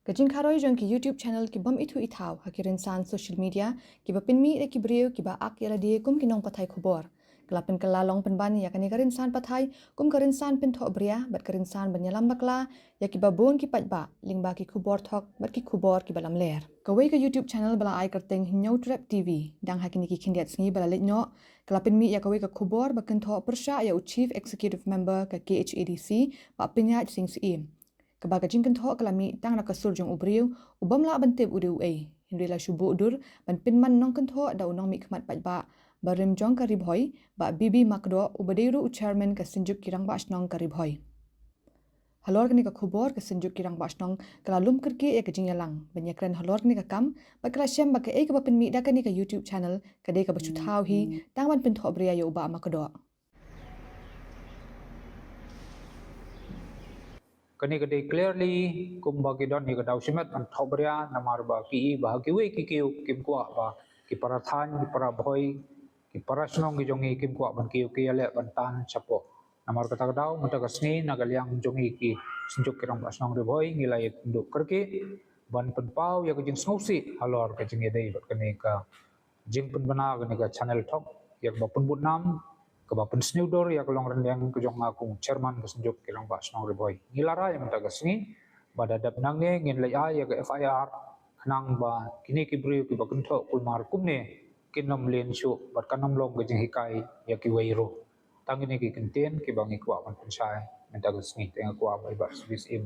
Kajing karoi jong ki YouTube channel ki bam itu ithau hakirin san social media ki ba pinmi e ki breu ki ba ak yala die kum ki nong pathai khobor. Kelapin kelalong penban ya kani karin san pathai kum karin san pin thok bria bat karin san banyalam bakla ya ki ba bon ki pajba lingba ki khubor thok bat ki khubor ki balam ler. Kawai ka YouTube channel bala ai kerteng hinyau trap TV dang hakini ki khindiat sngi bala letno kelapin mi ya kawai ka khubor bakin thok persya ya Chief Executive Member ka KHADC ba pinya sing sim. Kebaga jingkan thok kalami tang na kasur jong ubriu ubam la bantep udiu ei hindri la shubu udur ban pinman nong kan thok da unong mi khmat pajba barim jong ka ribhoi ba bibi makdo ubadeiru chairman ka Synjuk ki Rangbah Shnong ka ribhoi halor kini ka khubor ka Synjuk ki Rangbah Shnong kala lum kerke ya ka jingyalang banyakran halor kini ka kam ba kala syam ba ka ei ka pinmi da kani ka YouTube channel ka de ka bachu thau hi tang ban pin thok bria ya uba makdo Kani kadi clearly kumbagi don ni kadau simet an thobria namar ba ki bahagiwe ki kim kwa ba ki parathan ki para boy ki para Shnong ki jongi kim kwa ban ki ale ban tan chapo namar kata kadau mata kasni nagaliang jongi ki Synjuk ki Rangbah Shnong re boy ngilai nduk kerke ban penpau ya kajing snowsi halor kajing edai bat kani ka jing penbana kani ka channel thok yak ba penbut nam kebapan seniudor ya kelong rendang kejong aku chairman ke Synjuk ki Rangbah Shnong reboy ngilara yang tak kesini pada dap nangne ngin lai ya ke FIR nang ba kini ki bri ki bakun tho kulmar kumne kinom len shu bat kanam long ke jing hikai ya ki wairo tangini ki kenten ki bangi kwa pan pensai mentak kesini tengah kwa ba service im